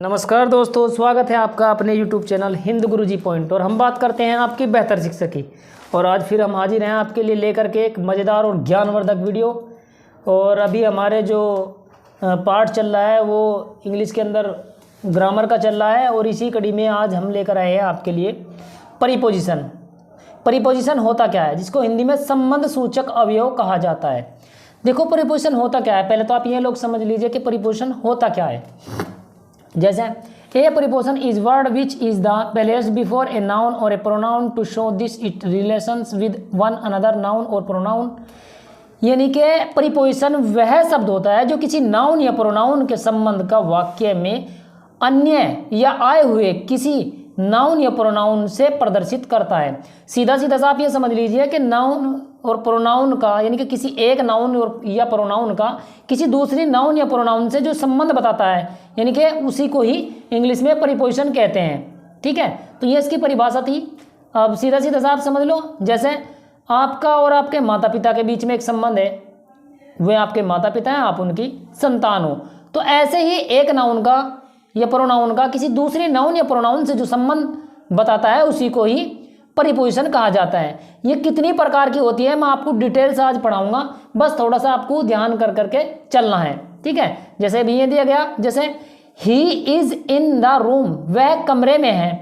नमस्कार दोस्तों, स्वागत है आपका अपने YouTube चैनल हिंद गुरुजी पॉइंट। और हम बात करते हैं आपकी बेहतर शिक्षा की। और आज फिर हम हाजिर हैं आपके लिए लेकर के एक मज़ेदार और ज्ञानवर्धक वीडियो। और अभी हमारे जो पार्ट चल रहा है वो इंग्लिश के अंदर ग्रामर का चल रहा है। और इसी कड़ी में आज हम लेकर आए हैं आपके लिए परिपोजिशन। परिपोजिशन होता क्या है, जिसको हिंदी में संबंध सूचक अवयव कहा जाता है। देखो परिपोजिशन होता क्या है, पहले तो आप ये लोग समझ लीजिए कि परिपोजिशन होता क्या है। जैसे a preposition is word which is the placed before a noun or a pronoun to show this it relations with one another noun or pronoun. यानी कि परिपोजिशन वह शब्द होता है जो किसी नाउन या प्रोनाउन के संबंध का वाक्य में अन्य या आए हुए किसी नाउन या प्रोनाउन से प्रदर्शित करता है। सीधा सीधा सा आप ये समझ लीजिए कि नाउन और प्रोनाउन का, यानी कि किसी एक नाउन और या प्रोनाउन का किसी दूसरी नाउन या प्रोनाउन से जो संबंध बताता है, यानी कि उसी को ही इंग्लिश में परिपोजिशन कहते हैं। ठीक है, तो ये इसकी परिभाषा थी। अब सीधा सीधा सा आप समझ लो, जैसे आपका और आपके माता पिता के बीच में एक संबंध है, वे आपके माता पिता हैं, आप उनकी संतान हो। तो ऐसे ही एक नाउन का या प्रोनाउन का किसी दूसरे नाउन या प्रोनाउन से जो संबंध बताता है उसी को ही परिपोजिशन कहा जाता है। ये कितनी प्रकार की होती है मैं आपको डिटेल से आज पढ़ाऊंगा, बस थोड़ा सा आपको ध्यान कर करके चलना है। ठीक है, जैसे अभी ये दिया गया, जैसे he is in the room, वह कमरे में है।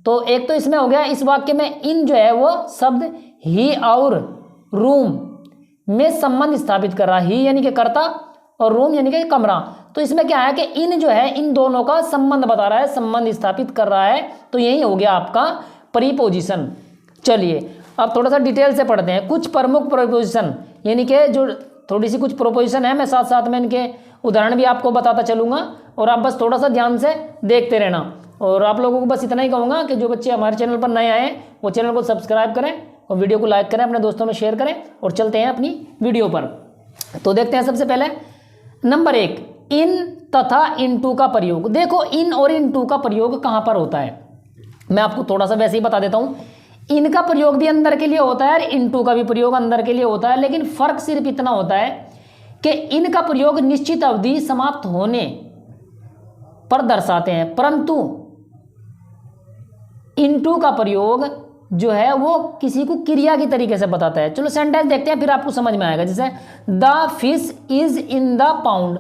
तो एक तो इसमें हो गया, इस वाक्य में इन जो है वो शब्द ही और रूम में संबंध स्थापित कर रहा है। ही यानी कि कर्ता और रूम यानी कि कमरा। तो इसमें क्या है कि इन जो है इन दोनों का संबंध बता रहा है, संबंध स्थापित कर रहा है। तो यही हो गया आपका परिपोजिशन। चलिए अब थोड़ा सा डिटेल से पढ़ते हैं कुछ प्रमुख प्रोपोजिशन, यानी कि जो थोड़ी सी कुछ प्रोपोजिशन है, मैं साथ साथ में इनके उदाहरण भी आपको बताता चलूंगा और आप बस थोड़ा सा ध्यान से देखते रहना। और आप लोगों को बस इतना ही कहूँगा कि जो बच्चे हमारे चैनल पर नए आए वो चैनल को सब्सक्राइब करें और वीडियो को लाइक करें, अपने दोस्तों में शेयर करें। और चलते हैं अपनी वीडियो पर। तो देखते हैं सबसे पहले नंबर 1, इन तथा इनटू का प्रयोग। देखो इन और इनटू का प्रयोग कहाँ पर होता है, मैं आपको थोड़ा सा वैसे ही बता देता हूँ। इनका प्रयोग भी अंदर के लिए होता है और इनटू का भी प्रयोग अंदर के लिए होता है, लेकिन फर्क सिर्फ इतना होता है कि इनका प्रयोग निश्चित अवधि समाप्त होने पर दर्शाते हैं, परंतु इनटू का प्रयोग जो है वो किसी को क्रिया की तरीके से बताता है। चलो सेंटेंस देखते हैं, फिर आपको समझ में आएगा। जैसे the fish is in the pound,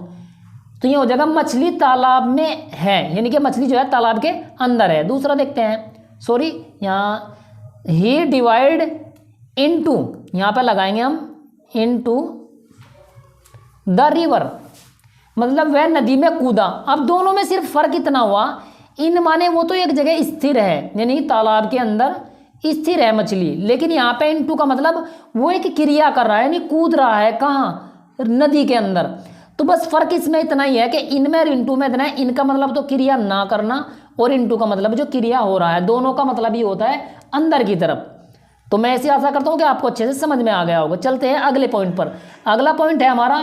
तो ये हो जाएगा मछली तालाब में है, यानी कि मछली जो है तालाब के अंदर है। दूसरा देखते हैं, सॉरी यहाँ ही डिवाइड इनटू, यहाँ पे लगाएंगे हम इनटू द रिवर, मतलब वह नदी में कूदा। अब दोनों में सिर्फ फर्क इतना हुआ, इन माने वो तो एक जगह स्थिर है, यानी तालाब के अंदर स्थिर है मछली, लेकिन यहाँ पे इनटू का मतलब वो एक क्रिया कर रहा है, यानी कूद रहा है। कहाँ? नदी के अंदर। तो बस फर्क इसमें इतना ही है कि इनमें और इनटू में इतना है, इनका मतलब तो क्रिया ना करना और इनटू का मतलब जो क्रिया हो रहा है, दोनों का मतलब ही होता है अंदर की तरफ। तो मैं ऐसी आशा करता हूँ कि आपको अच्छे से समझ में आ गया होगा। चलते हैं अगले पॉइंट पर। अगला पॉइंट है हमारा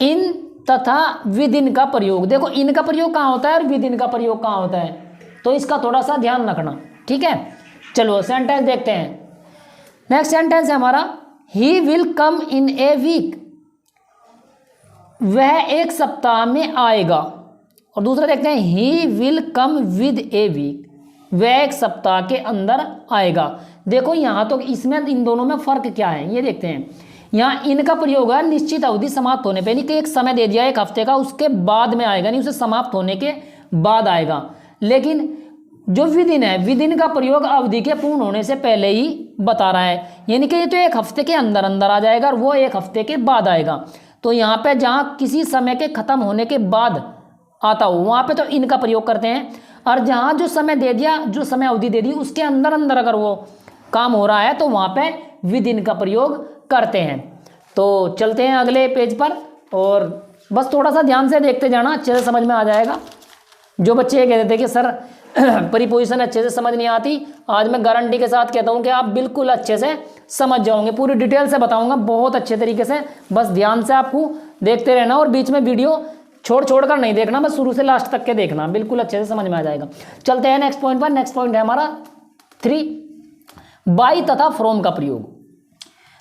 इन तथा विद इन का प्रयोग। देखो इन का प्रयोग कहाँ होता है और विद इन का प्रयोग कहाँ होता है, तो इसका थोड़ा सा ध्यान रखना। ठीक है, चलो सेंटेंस देखते हैं। नेक्स्ट सेंटेंस है हमारा ही will come in A week, वह एक सप्ताह में आएगा। और दूसरा देखते हैं he will come with a week, वह एक सप्ताह के अंदर आएगा। देखो यहाँ तो इसमें इन दोनों में फर्क क्या है ये देखते हैं। यहाँ इनका प्रयोग है निश्चित अवधि समाप्त होने पे, यानी कि एक समय दे दिया एक हफ्ते का, उसके बाद में आएगा, नहीं उसे समाप्त होने के बाद आएगा। लेकिन जो विदिन है, विदिन का प्रयोग अवधि के पूर्ण होने से पहले ही बता रहा है, यानी कि ये तो एक हफ्ते के अंदर अंदर आ जाएगा और वो एक हफ्ते के बाद आएगा। तो यहाँ पे जहाँ किसी समय के खत्म होने के बाद आता हो वहाँ पे तो इनका प्रयोग करते हैं, और जहाँ जो समय दे दिया, जो समय अवधि दे दी उसके अंदर अंदर अगर वो काम हो रहा है तो वहाँ पे विद इन का प्रयोग करते हैं। तो चलते हैं अगले पेज पर और बस थोड़ा सा ध्यान से देखते जाना, अच्छे से समझ में आ जाएगा। जो बच्चे ये कहते थे कि सर परिपोजिशन अच्छे से समझ नहीं आती, आज मैं गारंटी के साथ कहता हूँ कि आप बिल्कुल अच्छे से समझ जाओगे। पूरी डिटेल से बताऊंगा बहुत अच्छे तरीके से, बस ध्यान से आपको देखते रहना और बीच में वीडियो छोड़ कर नहीं देखना, बस शुरू से लास्ट तक के देखना, बिल्कुल अच्छे से समझ में आ जाएगा। चलते हैं नेक्स्ट पॉइंट पर। नेक्स्ट पॉइंट है हमारा 3, बाई तथा फ्रॉम का प्रयोग।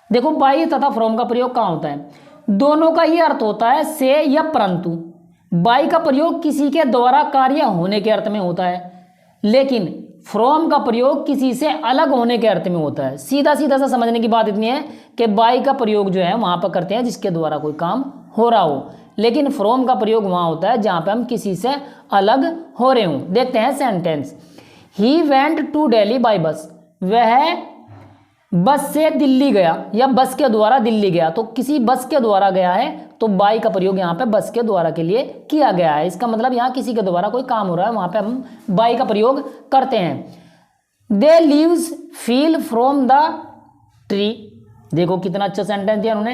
देखो बाई तथा फ्रॉम का प्रयोग कहाँ होता है, दोनों का ही अर्थ होता है से या परंतु। बाय का प्रयोग किसी के द्वारा कार्य होने के अर्थ में होता है, लेकिन फ्रॉम का प्रयोग किसी से अलग होने के अर्थ में होता है। सीधा सीधा सा समझने की बात इतनी है कि बाय का प्रयोग जो है वहां पर करते हैं जिसके द्वारा कोई काम हो रहा हो, लेकिन फ्रॉम का प्रयोग वहां होता है जहां पे हम किसी से अलग हो रहे हों। देखते हैं sentence. He went to Delhi by bus, वह बस से दिल्ली गया या बस के द्वारा दिल्ली गया, तो किसी बस के द्वारा गया है तो बाय का प्रयोग यहाँ पे बस के द्वारा के लिए किया गया है। इसका मतलब यहाँ किसी के द्वारा कोई काम हो रहा है, वहां पे हम बाय का प्रयोग करते हैं। They leaves feel from the tree, देखो कितना अच्छा सेंटेंस दिया उन्होंने।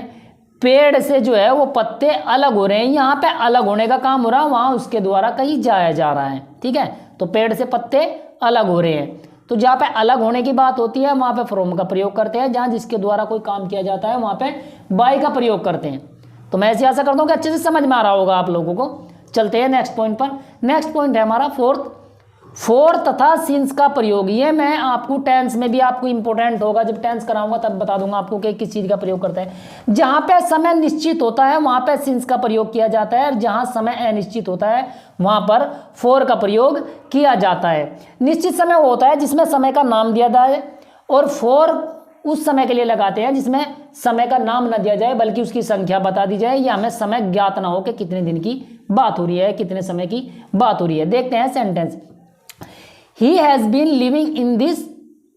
पेड़ से जो है वो पत्ते अलग हो रहे हैं, यहाँ पे अलग होने का काम हो रहा है, वहां उसके द्वारा कहीं जाया जा रहा है। ठीक है, तो पेड़ से पत्ते अलग हो रहे हैं, तो जहाँ पे अलग होने की बात होती है वहां पे फ्रॉम का प्रयोग करते हैं, जहां जिसके द्वारा कोई काम किया जाता है वहां पे बाय का प्रयोग करते हैं। तो मैं ऐसी आशा करता हूं कि अच्छे से समझ में आ रहा होगा आप लोगों को। चलते हैं नेक्स्ट पॉइंट पर। नेक्स्ट पॉइंट है हमारा फोर तथा सिंस का प्रयोग। ये मैं आपको टेंस में भी आपको इंपॉर्टेंट होगा, जब टेंस कराऊंगा तब बता दूंगा आपको कि किस चीज का प्रयोग करता है। जहां पे समय निश्चित होता है वहां पे सिंस का प्रयोग किया जाता है, और जहां समय अनिश्चित होता है वहां पर फोर का प्रयोग किया जाता है। निश्चित समय वो होता है जिसमें समय का नाम दिया जाए, और फोर उस समय के लिए लगाते हैं जिसमें समय का नाम न दिया जाए बल्कि उसकी संख्या बता दी जाए, या हमें समय ज्ञात ना हो कि कितने दिन की बात हो रही है, कितने समय की बात हो रही है। देखते हैं sentence. He has been living in this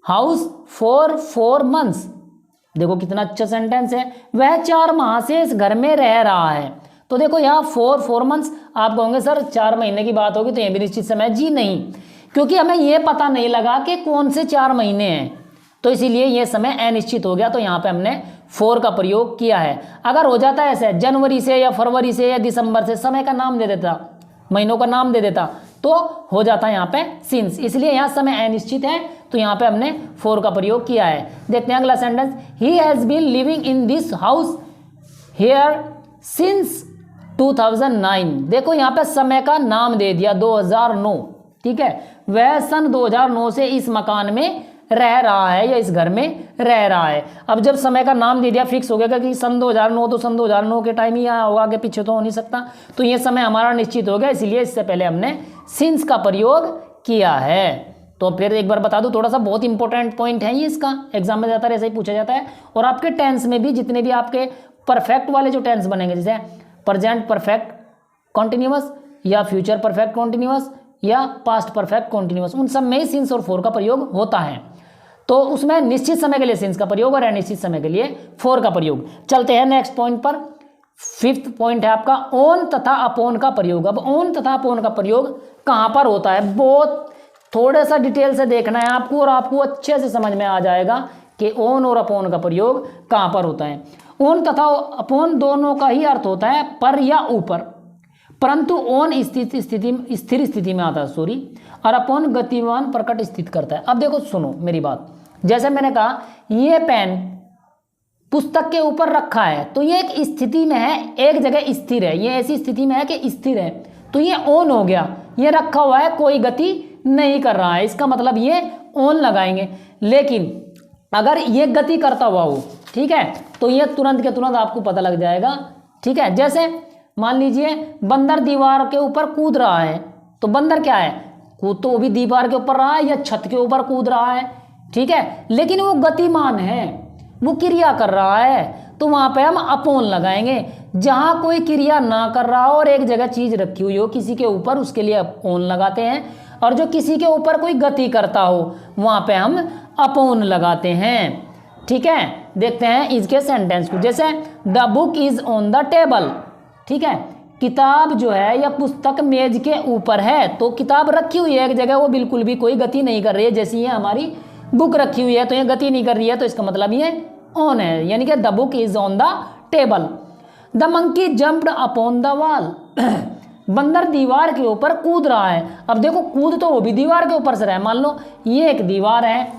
house for 4 months, देखो कितना अच्छा सेंटेंस है। वह 4 माह से इस घर में रह रहा है। तो देखो यहाँ 4 months, आप कहोगे सर 4 महीने की बात होगी तो ये भी निश्चित समय। जी नहीं, क्योंकि हमें ये पता नहीं लगा कि कौन से 4 महीने हैं, तो इसीलिए ये समय अनिश्चित हो गया, तो यहाँ पे हमने 4 का प्रयोग किया है। अगर हो जाता है ऐसे जनवरी से या फरवरी से या दिसंबर से, समय का नाम दे देता, महीनों का नाम दे देता, तो हो जाता है यहाँ पे सिंस। इसलिए यहाँ समय अनिश्चित है तो यहाँ पे हमने 4 का प्रयोग किया है। देखते हैं अगला sentence. He has been living in this house here since 2009, देखो यहाँ पे समय का नाम दे दिया 2009। ठीक है, वह सन 2009 से इस मकान में रह रहा है या इस घर में रह रहा है। अब जब समय का नाम दे दिया, फिक्स हो गया कि सन 2009, तो सन 2009 के टाइम ही आया होगा, आगे पीछे तो हो नहीं सकता, तो ये समय हमारा निश्चित हो गया, इसलिए इससे पहले हमने सिंस का प्रयोग किया है। तो फिर एक बार बता दूं, थोड़ा सा बहुत इंपॉर्टेंट पॉइंट है ये, इसका एग्जाम में जाता है ऐसे ही पूछा जाता है। और आपके टेंस में भी जितने भी आपके परफेक्ट वाले जो टेंस बनेंगे, जैसे प्रेजेंट परफेक्ट कॉन्टिन्यूअस या फ्यूचर परफेक्ट कॉन्टिन्यूअस या पास्ट परफेक्ट कॉन्टिन्यूअस, उन सब में सिंस और फोर का प्रयोग होता है। तो उसमें निश्चित समय के लिए सिंस का प्रयोग और अनिश्चित समय के लिए फोर का प्रयोग। चलते हैं नेक्स्ट पॉइंट पर। 5th पॉइंट है आपका ऑन तथा अपोन का प्रयोग। अब ऑन तथा अपोन का प्रयोग कहां पर होता है, बहुत थोड़ा सा डिटेल से देखना है आपको, और आपको अच्छे से समझ में आ जाएगा कि ऑन और अपोन का प्रयोग कहां पर होता है। ऑन तथा अपोन दोनों का ही अर्थ होता है पर या ऊपर, परंतु ऑन स्थिर स्थिति में आता है और अपोन गतिमान प्रकट स्थित करता है। अब देखो सुनो मेरी बात, जैसे मैंने कहा ये पेन पुस्तक के ऊपर रखा है तो ये एक स्थिति में है, एक जगह स्थिर है, ये ऐसी स्थिति में है कि स्थिर है, तो ये ऑन हो गया। ये रखा हुआ है, कोई गति नहीं कर रहा है, इसका मतलब ये ऑन लगाएंगे। लेकिन अगर ये गति करता हुआ हो, ठीक है, तो ये तुरंत के तुरंत आपको पता लग जाएगा। ठीक है, जैसे मान लीजिए बंदर दीवार के ऊपर कूद रहा है, तो बंदर क्या है, कूद तो वो भी दीवार के ऊपर रहा है या छत के ऊपर कूद रहा है, ठीक है, लेकिन वो गतिमान है, वो क्रिया कर रहा है, तो वहां पे हम अपोन लगाएंगे। जहां कोई क्रिया ना कर रहा हो और एक जगह चीज रखी हुई हो किसी के ऊपर, उसके लिए अपोन लगाते हैं, और जो किसी के ऊपर कोई गति करता हो वहां पे हम अपोन लगाते हैं। ठीक है, देखते हैं इसके सेंटेंस को। जैसे the book is on the table, ठीक है, किताब जो है या पुस्तक मेज के ऊपर है, तो किताब रखी हुई है एक जगह, वो बिल्कुल भी कोई गति नहीं कर रही है। जैसी ये हमारी बुक रखी हुई है तो ये गति नहीं कर रही है, तो इसका मतलब ये ऑन है, यानी कि the book is on the table. The monkey jumped upon the wall, बंदर दीवार के ऊपर कूद रहा है। अब देखो कूद तो वो भी दीवार के ऊपर से रहा है, मान लो ये एक दीवार है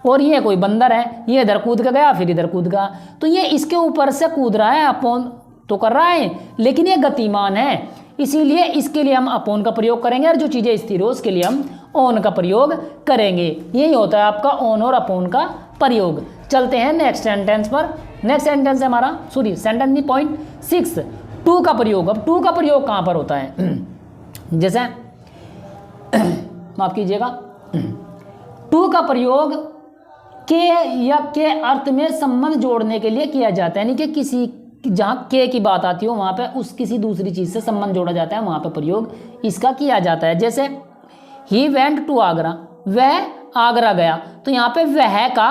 और ये कोई बंदर है, ये इधर कूद के गया फिर इधर कूद गया, तो ये इसके ऊपर से कूद रहा है, अपॉन तो कर रहा है, लेकिन ये गतिमान है, इसीलिए इसके लिए हम अपोन का प्रयोग करेंगे, और जो चीजें स्थिर हो उसके लिए हम ऑन का प्रयोग करेंगे। यही होता है आपका ऑन और अपोन का प्रयोग। चलते हैं नेक्स्ट सेंटेंस पर। नेक्स्ट सेंटेंस है हमारा, सॉरी सेंटेंस नहीं, पॉइंट 6, टू का प्रयोग, अब टू का प्रयोग कहाँ पर होता है? जैसे माफ कीजिएगा, टू का प्रयोग के या के अर्थ में संबंध जोड़ने के लिए किया जाता है, यानी कि किसी जहाँ के की बात आती हो वहाँ पे उस किसी दूसरी चीज़ से संबंध जोड़ा जाता है, वहाँ पे प्रयोग इसका किया जाता है। जैसे ही वेंट टू आगरा, वह आगरा गया, तो यहाँ पे वह का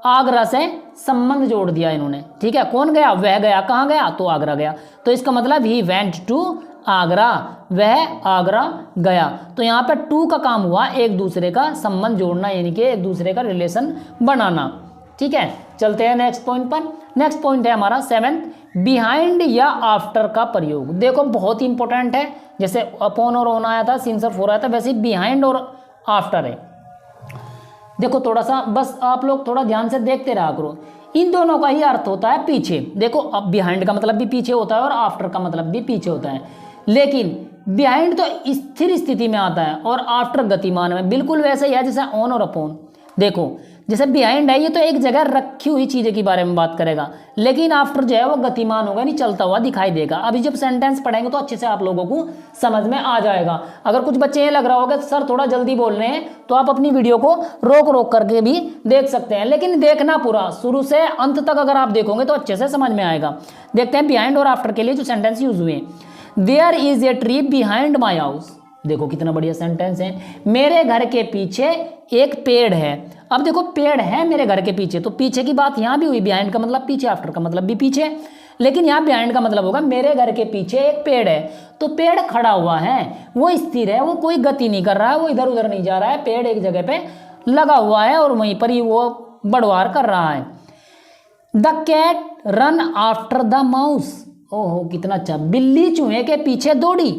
आगरा से संबंध जोड़ दिया इन्होंने, ठीक है। कौन गया? वह गया। कहाँ गया? तो आगरा गया। तो इसका मतलब ही वेंट टू आगरा, वह आगरा गया। तो यहाँ पे टू का काम हुआ एक दूसरे का संबंध जोड़ना, यानी कि एक दूसरे का रिलेशन बनाना, ठीक है। चलते हैं नेक्स्ट पॉइंट पर। नेक्स्ट पॉइंट है हमारा 7th, बिहाइंड या आफ्टर का प्रयोग। देखो बहुत ही इंपॉर्टेंट है, जैसे अपॉन और ऑन आया था, सिंस और फॉर आया था, वैसे बिहाइंड और आफ्टर है। देखो थोड़ा सा बस आप लोग थोड़ा ध्यान से देखते रहा करो, इन दोनों का ही अर्थ होता है पीछे। देखो अब बिहाइंड का मतलब भी पीछे होता है और आफ्टर का मतलब भी पीछे होता है, लेकिन बिहाइंड तो स्थिर स्थिति में आता है और आफ्टर गतिमान में। बिल्कुल वैसे ही है जैसे ऑन और अपॉन। देखो जैसे बिहाइंड है ये तो एक जगह रखी हुई चीज़ें के बारे में बात करेगा, लेकिन आफ्टर जो है वो गतिमान होगा, नहीं चलता हुआ दिखाई देगा। अभी जब सेंटेंस पढ़ेंगे तो अच्छे से आप लोगों को समझ में आ जाएगा। अगर कुछ बच्चे ये लग रहा होगा सर थोड़ा जल्दी बोल रहे हैं, तो आप अपनी वीडियो को रोक रोक करके भी देख सकते हैं, लेकिन देखना पूरा शुरू से अंत तक अगर आप देखोगे तो अच्छे से समझ में आएगा। देखते हैं बिहाइंड और आफ्टर के लिए जो सेंटेंस यूज हुए हैं। There is a tree behind my house. देखो कितना बढ़िया सेंटेंस है। मेरे घर के पीछे एक पेड़ है। अब देखो पेड़ है मेरे घर के पीछे, तो पीछे की बात यहाँ भी हुई, बिहाइंड का मतलब पीछे, आफ्टर का मतलब भी पीछे, लेकिन यहाँ बिहाइंड का मतलब होगा मेरे घर के पीछे एक पेड़ है। तो पेड़ खड़ा हुआ है, वो स्थिर है, वो कोई गति नहीं कर रहा है, वो इधर उधर नहीं जा रहा है, पेड़ एक जगह पे लगा हुआ है और वहीं पर ही वो बढ़वार कर रहा है। The cat run after the mouse. ओहो कितना अच्छा। बिल्ली चूहे के पीछे दौड़ी।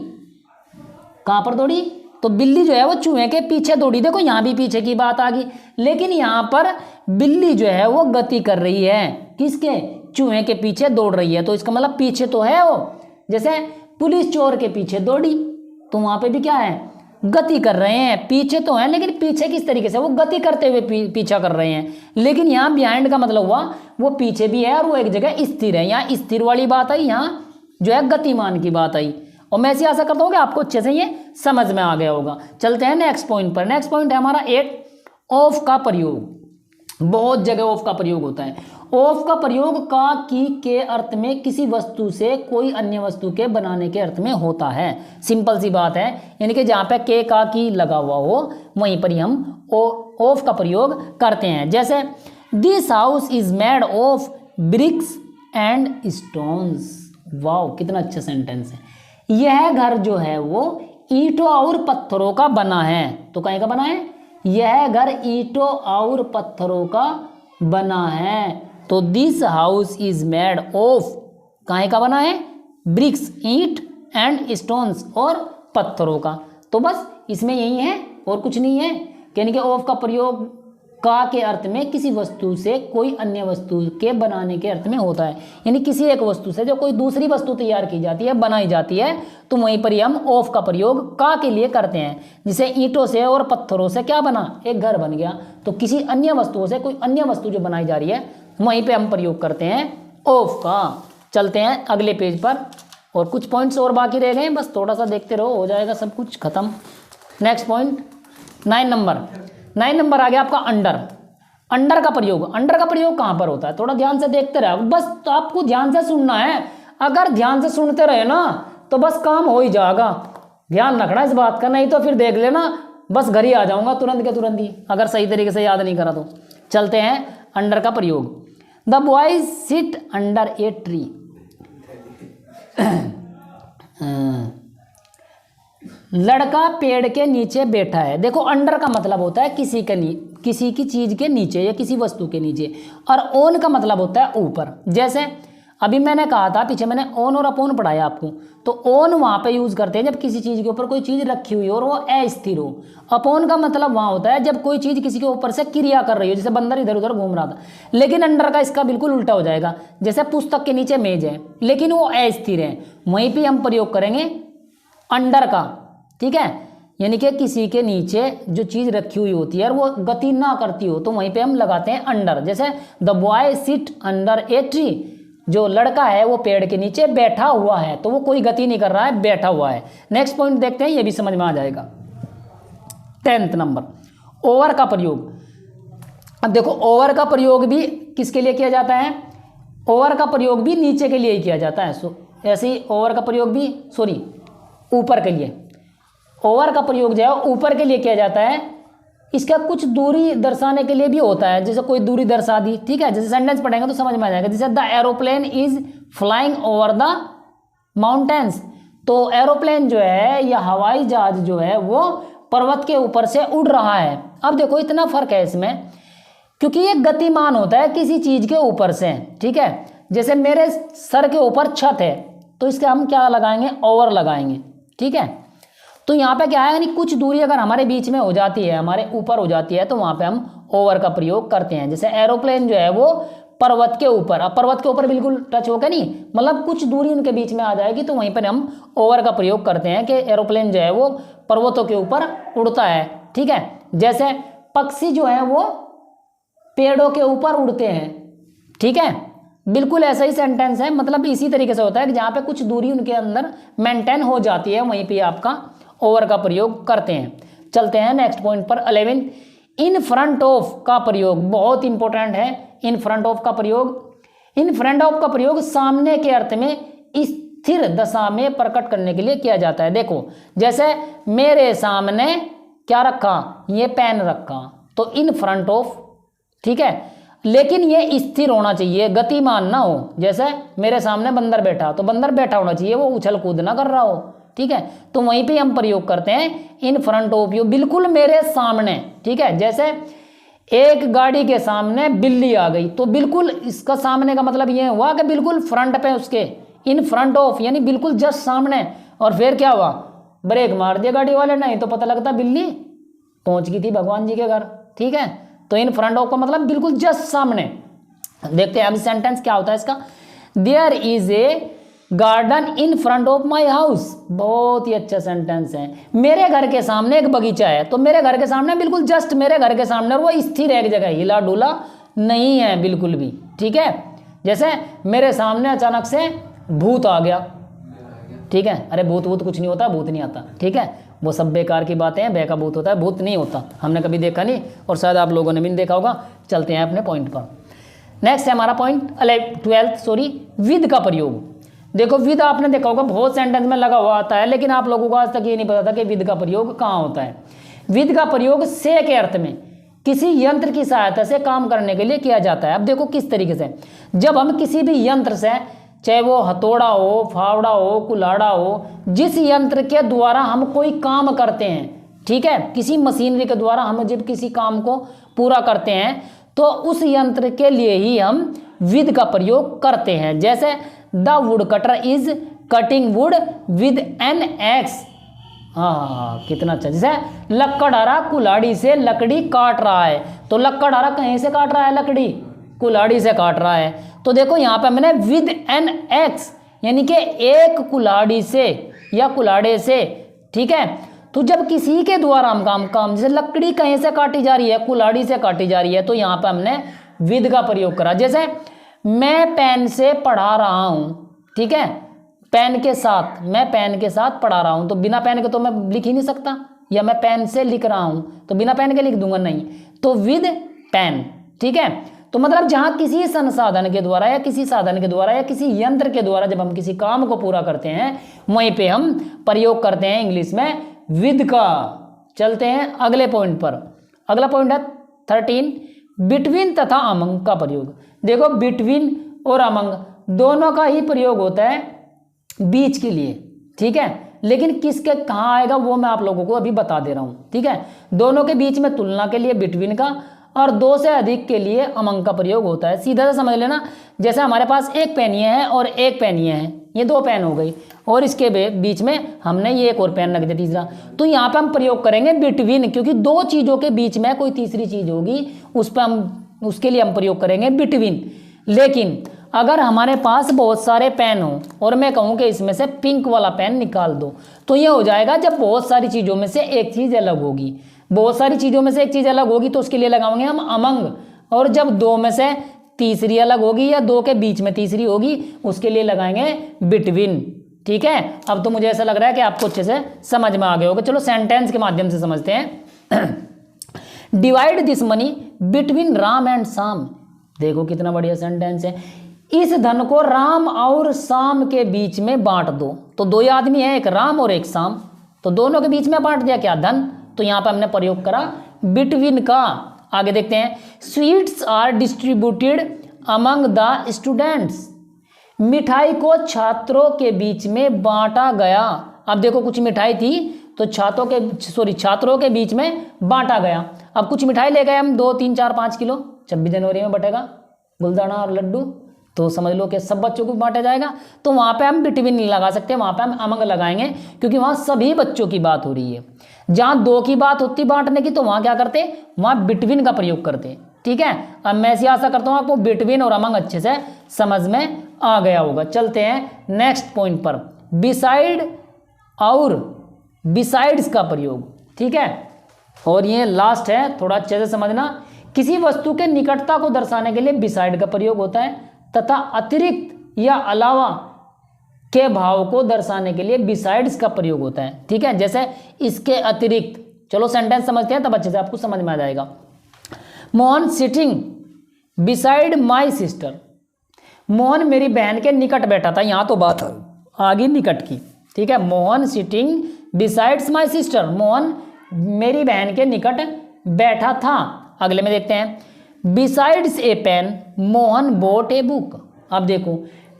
कहाँ पर दौड़ी? तो बिल्ली जो है वो चूहे के पीछे दौड़ी। देखो यहाँ भी पीछे की बात आ गई, लेकिन यहाँ पर बिल्ली जो है वो गति कर रही है, किसके? चूहे के पीछे दौड़ रही है। तो इसका मतलब पीछे तो है वो। जैसे पुलिस चोर के पीछे दौड़ी, तो वहाँ पे भी क्या है? गति कर रहे हैं। पीछे तो है, लेकिन पीछे किस तरीके से? वो गति करते हुए पीछा कर रहे हैं। लेकिन यहाँ बिहाइंड का मतलब हुआ वो पीछे भी है और वो एक जगह स्थिर है। यहाँ स्थिर वाली बात आई, यहाँ जो है गतिमान की बात आई। और मैं ऐसी आशा करता हूँ कि आपको अच्छे से ये समझ में आ गया होगा। चलते हैं नेक्स्ट पॉइंट पर। नेक्स्ट पॉइंट है हमारा 8, ऑफ का प्रयोग। बहुत जगह ऑफ का प्रयोग होता है। ऑफ का प्रयोग का, की के अर्थ में किसी वस्तु से कोई अन्य वस्तु के बनाने के अर्थ में होता है। सिंपल सी बात है, यानी कि जहाँ पे के का की लगा हुआ हो वहीं पर ही हम ऑफ का प्रयोग करते हैं। जैसे this house is made of BRICS and stones. Wow कितना अच्छा सेंटेंस है। यह घर जो है वो ईंटों और पत्थरों का बना है। तो कहीं का बना है? यह घर ईंटों और पत्थरों का बना है। तो this house is made of, कहीं का बना है? ब्रिक्स, ईंट, एंड स्टोन्स, और पत्थरों का। तो बस इसमें यही है और कुछ नहीं है। यानी कि ऑफ का प्रयोग का के अर्थ में किसी वस्तु से कोई अन्य वस्तु के बनाने के अर्थ में होता है। यानी किसी एक वस्तु से जो कोई दूसरी वस्तु तैयार की जाती है, बनाई जाती है, तो वहीं पर ही हम ऑफ का प्रयोग का के लिए करते हैं। जिसे ईंटों से और पत्थरों से क्या बना? एक घर बन गया। तो किसी अन्य वस्तुओं से कोई अन्य वस्तु जो बनाई जा रही है वहीं पर हम प्रयोग करते हैं ऑफ का। चलते हैं अगले पेज पर, और कुछ पॉइंट्स और बाकी रह गए, बस थोड़ा सा देखते रहो, हो जाएगा सब कुछ खत्म। नेक्स्ट पॉइंट 9 नंबर आ गया आपका अंडर। अंडर का प्रयोग। अंडर का प्रयोग कहाँ पर होता है? थोड़ा ध्यान से देखते रहो, बस तो आपको ध्यान से सुनना है। अगर ध्यान से सुनते रहे ना तो बस काम हो ही जाएगा। ध्यान रखना इस बात का, नहीं तो फिर देख लेना बस घर ही आ जाऊंगा तुरंत के तुरंत ही, अगर सही तरीके से याद नहीं करा तो। चलते हैं अंडर का प्रयोग। The boys sit under a tree. लड़का पेड़ के नीचे बैठा है। देखो अंडर का मतलब होता है किसी की चीज के नीचे या किसी वस्तु के नीचे, और ओन का मतलब होता है ऊपर। जैसे अभी मैंने कहा था, पीछे मैंने ओन और अपोन पढ़ाया आपको, तो ओन वहां पे यूज करते हैं जब किसी चीज के ऊपर कोई चीज रखी हुई हो और वो अस्थिर हो। अपोन का मतलब वहां होता है जब कोई चीज किसी के ऊपर से क्रिया कर रही हो, जैसे बंदर इधर उधर घूम रहा था। लेकिन अंडर का इसका बिल्कुल उल्टा हो जाएगा। जैसे पुस्तक के नीचे मेज है लेकिन वो अस्थिर है, वहीं पर हम प्रयोग करेंगे अंडर का, ठीक है। यानी कि किसी के नीचे जो चीज रखी हुई होती है और वो गति ना करती हो, तो वहीं पे हम लगाते हैं अंडर। जैसे the boy sit under a tree, जो लड़का है वो पेड़ के नीचे बैठा हुआ है, तो वो कोई गति नहीं कर रहा है, बैठा हुआ है। नेक्स्ट पॉइंट देखते हैं, ये भी समझ में आ जाएगा। 10th नंबर, ओवर का प्रयोग। अब देखो ओवर का प्रयोग भी किसके लिए किया जाता है? ओवर का प्रयोग भी नीचे के लिए ही किया जाता है। ऐसे ही ओवर का प्रयोग भी ऊपर के लिए, ओवर का प्रयोग जो है ऊपर के लिए किया जाता है। इसका कुछ दूरी दर्शाने के लिए भी होता है, जैसे कोई दूरी दर्शा दी, ठीक है। जैसे सेंटेंस पढ़ेंगे तो समझ में आ जाएगा। जैसे the aeroplane is flying over the mountains, तो एरोप्लेन जो है या हवाई जहाज जो है वो पर्वत के ऊपर से उड़ रहा है। अब देखो इतना फर्क है इसमें, क्योंकि ये गतिमान होता है किसी चीज के ऊपर से, ठीक है। जैसे मेरे सर के ऊपर छत है, तो इसके हम क्या लगाएंगे? ओवर लगाएंगे, ठीक है। तो यहाँ पे क्या है, यानी कुछ दूरी अगर हमारे बीच में हो जाती है, हमारे ऊपर हो जाती है, तो वहां पे हम ओवर का प्रयोग करते हैं। जैसे एरोप्लेन जो है वो पर्वत के ऊपर, अब पर्वत के ऊपर बिल्कुल टच होगा नहीं, मतलब कुछ दूरी उनके बीच में आ जाएगी, तो वहीं पर हम ओवर का प्रयोग करते हैं कि एरोप्लेन जो है वो पर्वतों के ऊपर उड़ता है, ठीक है। जैसे पक्षी जो है वो पेड़ों के ऊपर उड़ते हैं, ठीक है। बिल्कुल ऐसा ही सेंटेंस है, मतलब इसी तरीके से होता है कि जहाँ पे कुछ दूरी उनके अंदर मेंटेन हो जाती है, वहीं पे आपका ओवर का प्रयोग करते हैं। चलते हैं नेक्स्ट पॉइंट पर, 11। इन फ्रंट ऑफ का प्रयोग बहुत इंपॉर्टेंट है। इन फ्रंट ऑफ का प्रयोग, इन फ्रंट ऑफ का प्रयोग सामने के अर्थ में स्थिर दशा में प्रकट करने के लिए किया जाता है। देखो जैसे मेरे सामने क्या रखा? ये पेन रखा, तो इन फ्रंट ऑफ, ठीक है। लेकिन ये स्थिर होना चाहिए, गतिमान ना हो। जैसे मेरे सामने बंदर बैठा, तो बंदर बैठा होना चाहिए, वो उछल कूद ना कर रहा हो, ठीक है। तो वहीं पे हम प्रयोग करते हैं इन फ्रंट ऑफ यू, बिल्कुल मेरे सामने, ठीक है। जैसे एक गाड़ी के सामने बिल्ली आ गई, तो बिल्कुल इसका सामने का मतलब ये हुआ कि बिल्कुल फ्रंट पे उसके, इन फ्रंट ऑफ यानी बिल्कुल जस्ट सामने। और फिर क्या हुआ? ब्रेक मार दिया गाड़ी वाले, नहीं तो पता लगता बिल्ली पहुंच गई थी भगवान जी के घर, ठीक है। तो इन फ्रंट ऑफ का मतलब बिल्कुल जस्ट सामने। देखते हैं अभी सेंटेंस क्या होता है इसका। There is a garden in front of my house, बहुत ही अच्छा सेंटेंस है। मेरे घर के सामने एक बगीचा है, तो मेरे घर के सामने बिल्कुल जस्ट मेरे घर के सामने, और वो स्थिर एक जगह, हिला डुला नहीं है बिल्कुल भी, ठीक है। जैसे मेरे सामने अचानक से भूत आ गया, ठीक है। अरे भूत भूत कुछ नहीं होता, भूत नहीं आता, ठीक है। वो सब बेकार की बातें हैं, बेका भूत होता है, भूत नहीं होता, हमने कभी देखा नहीं, और शायद आप लोगों ने भी नहीं देखा होगा। चलते हैं अपने पॉइंट पर। नेक्स्ट है हमारा पॉइंट 12, विद का प्रयोग। देखो विद आपने देखा होगा बहुत सेंटेंस में लगा हुआ आता है, लेकिन आप लोगों को आज तक ये नहीं पता था कि विद का प्रयोग कहाँ होता है। विद का प्रयोग से के अर्थ में किसी यंत्र की सहायता से काम करने के लिए किया जाता है। अब देखो किस तरीके से, जब हम किसी भी यंत्र से, चाहे वो हथौड़ा हो, फावड़ा हो, कुल्हाड़ा हो, जिस यंत्र के द्वारा हम कोई काम करते हैं, ठीक है, किसी मशीनरी के द्वारा हम जब किसी काम को पूरा करते हैं, तो उस यंत्र के लिए ही हम विद का प्रयोग करते हैं। जैसे the woodcutter is cutting wood with an axe, हाँ कितना अच्छा। जैसे लकड़हारा कुल्हाड़ी से लकड़ी काट रहा है, तो लकड़हारा कहीं से काट रहा है? लकड़ी कुल्हाड़ी से काट रहा है। तो देखो यहाँ पे मैंने विद एन एक्स, यानी कि एक कुल्हाड़ी से या कुल्हाड़े से, ठीक है। तो जब किसी के द्वारा हम काम जैसे लकड़ी कहीं से काटी जा रही है, कुल्हाड़ी से काटी जा रही है, तो यहाँ पे हमने विद का प्रयोग करा। जैसे मैं पेन से पढ़ा रहा हूँ, ठीक है, पेन के साथ, मैं पेन के साथ पढ़ा रहा हूँ, तो बिना पेन के तो मैं लिख ही नहीं सकता, या मैं पेन से लिख रहा हूँ तो बिना पेन के लिख दूंगा नहीं, तो विद पेन, ठीक है। तो मतलब जहाँ किसी संसाधन के द्वारा या किसी साधन के द्वारा या किसी यंत्र के द्वारा जब हम किसी काम को पूरा करते हैं, वहीं पे हम प्रयोग करते हैं इंग्लिश में विद का। चलते हैं अगले पॉइंट पर। अगला पॉइंट है 13, बिटवीन तथा अमंग का प्रयोग। देखो बिटवीन और अमंग दोनों का ही प्रयोग होता है बीच के लिए, ठीक है, लेकिन किसके कहाँ आएगा वो मैं आप लोगों को अभी बता दे रहा हूँ, ठीक है। दोनों के बीच में तुलना के लिए बिटवीन का, और दो से अधिक के लिए अमंग का प्रयोग होता है। सीधा सा समझ लेना, जैसे हमारे पास एक पेन ये है और एक पेन ये है, ये दो पेन हो गई, और इसके बीच में हमने ये एक और पेन रख दिया तीसरा, तो यहाँ पे हम प्रयोग करेंगे बिटवीन, क्योंकि दो चीज़ों के बीच में कोई तीसरी चीज़ होगी, उस पर हम, उसके लिए हम प्रयोग करेंगे बिटवीन। लेकिन अगर हमारे पास बहुत सारे पेन हो और मैं कहूँ कि इसमें से पिंक वाला पेन निकाल दो, तो ये हो जाएगा जब बहुत सारी चीज़ों में से एक चीज़ अलग होगी। बहुत सारी चीज़ों में से एक चीज़ अलग होगी तो उसके लिए लगाएंगे हम अमंग, और जब दो में से तीसरी अलग होगी या 2 के बीच में तीसरी होगी, उसके लिए लगाएंगे बिटवीन। ठीक है, अब तो मुझे ऐसा लग रहा है कि आपको अच्छे से समझ में आ गया होगा। चलो सेंटेंस के माध्यम से समझते हैं। Divide this money between Ram and Shyam. देखो कितना बढ़िया सेंटेंस है। इस धन को राम और श्याम के बीच में बांट दो। तो 2 आदमी हैं, एक राम और एक श्याम, तो दोनों के बीच में बांट दिया क्या, धन। तो यहां पर हमने प्रयोग करा बिटवीन का। आगे देखते हैं, sweets are distributed among the students. मिठाई को छात्रों के बीच में बांटा गया। अब देखो कुछ मिठाई थी तो छात्रों के बीच में बांटा गया। अब कुछ मिठाई ले गए हम 2, 3, 4, 5 किलो, 26 जनवरी में बटेगा गुलदाना और लड्डू, तो समझ लो कि सब बच्चों को बांटा जाएगा। तो वहां पे हम बिटवीन नहीं लगा सकते, वहां पे हम अमंग लगाएंगे, क्योंकि वहां सभी बच्चों की बात हो रही है। जहां 2 की बात होती बांटने की, तो वहां क्या करते, वहां बिटवीन का प्रयोग करते। ठीक है, अब मैं ऐसी आशा करता हूं आपको बिटवीन और अमंग अच्छे से समझ में आ गया होगा। चलते हैं नेक्स्ट पॉइंट पर, बिसाइड और बिसाइड्स का प्रयोग। ठीक है, और ये लास्ट है, थोड़ा अच्छे से समझना। किसी वस्तु के निकटता को दर्शाने के लिए बिसाइड का प्रयोग होता है, तथा अतिरिक्त या अलावा के भाव को दर्शाने के लिए बिसाइड्स का प्रयोग होता है। ठीक है, जैसे इसके अतिरिक्त। चलो सेंटेंस समझते हैं, तब अच्छे से आपको समझ में आ जाएगा। Mohan sitting beside my sister. Mohan मेरी बहन के निकट बैठा था। यहां तो बात आ गई निकट की। ठीक है, Mohan sitting besides my sister. Mohan मेरी बहन के निकट बैठा था। अगले में देखते हैं, besides a pen Mohan bought a book. अब देखो,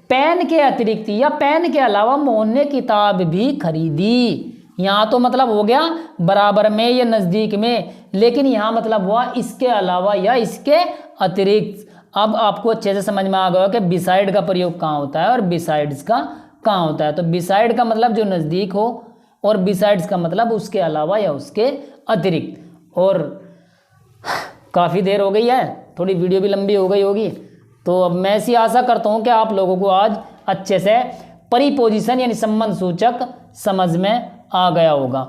पेन के अतिरिक्त या पेन के अलावा मोहन ने किताब भी खरीदी। यहां तो मतलब हो गया बराबर में या नजदीक में, लेकिन यहां मतलब हुआ इसके अलावा या इसके अतिरिक्त। अब आपको अच्छे से समझ में आ गया कि बिसाइड का प्रयोग कहां होता है और बिसाइड्स का कहां होता है। तो बिसाइड का मतलब जो नजदीक हो, और बिसाइड्स का मतलब उसके अलावा या उसके अतिरिक्त। और काफ़ी देर हो गई है, थोड़ी वीडियो भी लंबी हो गई होगी, तो अब मैं ऐसी आशा करता हूं कि आप लोगों को आज अच्छे से परिपोजिशन यानी संबंध सूचक समझ में आ गया होगा।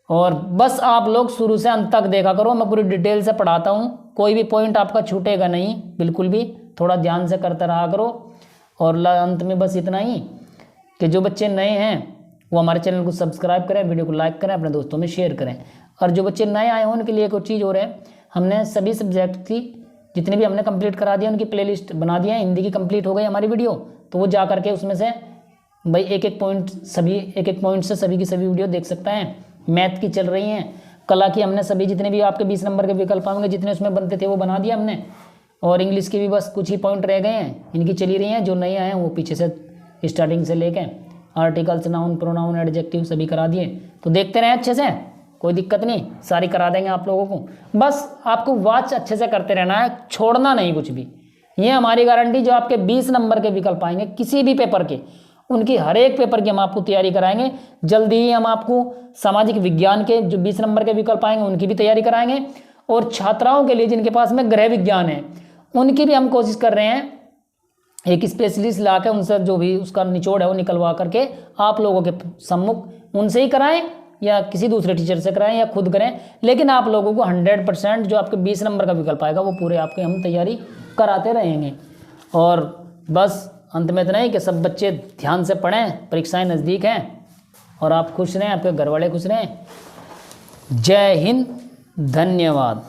और बस आप लोग शुरू से अंत तक देखा करो, मैं पूरी डिटेल से पढ़ाता हूँ, कोई भी पॉइंट आपका छूटेगा नहीं बिल्कुल भी। थोड़ा ध्यान से करते रहा करो। और अंत में बस इतना ही कि जो बच्चे नए हैं वो हमारे चैनल को सब्सक्राइब करें, वीडियो को लाइक करें, अपने दोस्तों में शेयर करें। और जो बच्चे नए आए हैं उनके लिए एक चीज़ हो रहा है, हमने सभी सब्जेक्ट की जितने भी हमने कंप्लीट करा दिया उनकी प्लेलिस्ट बना दिया है। हिंदी की कंप्लीट हो गई हमारी वीडियो, तो वो जा करके उसमें से भाई एक एक पॉइंट से सभी की सभी वीडियो देख सकता है। मैथ की चल रही हैं, कला की हमने सभी जितने भी आपके 20 नंबर के विकल्प आएंगे जितने उसमें बनते थे वो बना दिया हमने। और इंग्लिश के भी बस कुछ ही पॉइंट रह गए हैं, इनकी चली रही हैं। जो नए आए हैं वो पीछे से स्टार्टिंग से लेके आर्टिकल्स, नाउन, प्रोनाउन, एडजेक्टिव सभी करा दिए। तो देखते रहें अच्छे से, कोई दिक्कत नहीं, सारी करा देंगे आप लोगों को। बस आपको वॉच अच्छे से करते रहना है, छोड़ना नहीं कुछ भी। ये हमारी गारंटी। जो आपके 20 नंबर के विकल्प आएंगे किसी भी पेपर के, उनकी हर एक पेपर की हम आपको तैयारी कराएंगे। जल्दी ही हम आपको सामाजिक विज्ञान के जो 20 नंबर के विकल्प आएंगे उनकी भी तैयारी कराएंगे। और छात्राओं के लिए जिनके पास में गृह विज्ञान है उनकी भी हम कोशिश कर रहे हैं एक स्पेशलिस्ट ला के उनसे जो भी उसका निचोड़ है वो निकलवा करके आप लोगों के सम्मुख उनसे ही कराएं या किसी दूसरे टीचर से कराएं या खुद करें। लेकिन आप लोगों को 100% जो आपके 20 नंबर का विकल्प आएगा वो पूरे आपके हम तैयारी कराते रहेंगे। और बस अंत में इतना ही कि सब बच्चे ध्यान से पढ़ें, परीक्षाएं नज़दीक हैं और आप खुश रहें, आपके घर वाले खुश रहें। जय हिंद, धन्यवाद।